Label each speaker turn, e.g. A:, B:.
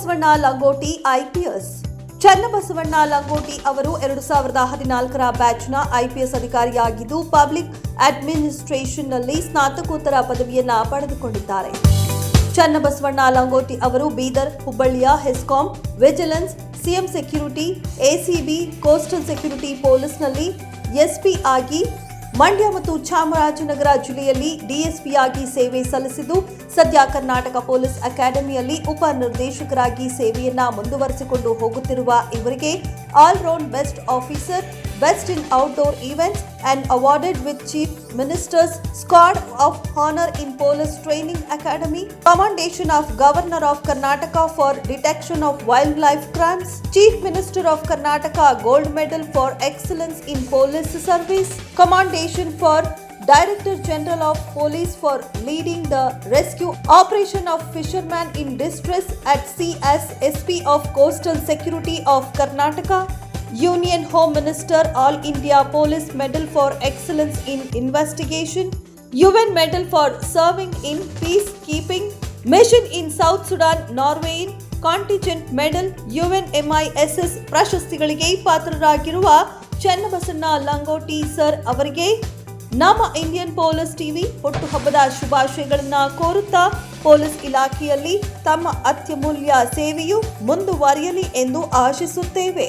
A: Channabasavanna ಲಂಗೋಟಿ IPS. Channabasavanna ಲಂಗೋಟಿ ಅವರು 2014ರ ಬ್ಯಾಚ್ನ IPS ಅಧಿಕಾರಿಯಾಗಿದ್ದು public ಅಡ್ಮಿನಿಸ್ಟ್ರೇಷನ್ನಲ್ಲಿ ಸ್ನಾತಕೋತ್ತರ ಪದವಿಯನ್ನ ಪಡೆದುಕೊಂಡಿದ್ದಾರೆ. ಚನ್ನಬಸವಣ್ಣ ಲಂಗೋಟಿ ಅವರು ಬೀದರ್, ಹುಬ್ಬಳ್ಳಿಯ HESCOM, vigilance, CM security, ACB, coastal security ಪೊಲೀಸ್ನಲ್ಲಿ ಎಸ್ಪಿ ಆಗಿ, ಮಂಡ್ಯ ಮತ್ತು ಚಾಮರಾಜನಗರ ಜಿಲ್ಲೆಯಲ್ಲಿ ಡಿಎಸ್ಪಿಯಾಗಿ ಸೇವೆ ಸಲ್ಲಿಸಿದ್ದು ಸದ್ಯ ಕರ್ನಾಟಕ ಪೊಲೀಸ್ ಅಕಾಡೆಮಿಯಲ್ಲಿ ಉಪ ನಿರ್ದೇಶಕರಾಗಿ ಸೇವೆಯನ್ನ ಮುಂದುವರಿಸಿಕೊಂಡು ಹೋಗುತ್ತಿರುವ ಇವರಿಗೆ all round best officer, best in outdoor events and awarded with Chief Minister's Squad of Honor in Police Training Academy, Commendation of Governor of Karnataka for Detection of Wildlife Crimes, Chief Minister of Karnataka Gold Medal for Excellence in Police Service, Commendation for Director General of Police for leading the rescue operation of fishermen in distress at sea as SP of Coastal Security of Karnataka, Union Home Minister All India Police Medal for Excellence in Investigation, UN Medal for Serving in Peacekeeping Mission in South Sudan, Norway, Contingent Medal, UNMISS ಪ್ರಶಸ್ತಿಗಳಿಗೆ ಪಾತ್ರರಾಗಿರುವ Channabasavanna ಲಂಗೋಟಿ sir ಅವರಿಗೆ ನಮ್ಮ Indian police TV ಹುಟ್ಟುಹಬ್ಬದ ಶುಭಾಶಯಗಳನ್ನ ಕೋರುತ್ತಾ police ಇಲಾಖೆಯಲ್ಲಿ ತಮ್ಮ ಅತ್ಯಮೂಲ್ಯ ಸೇವೆಯು ಮುಂದುವರಿಯಲಿ ಎಂದು ಆಶಿಸುತ್ತೇವೆ.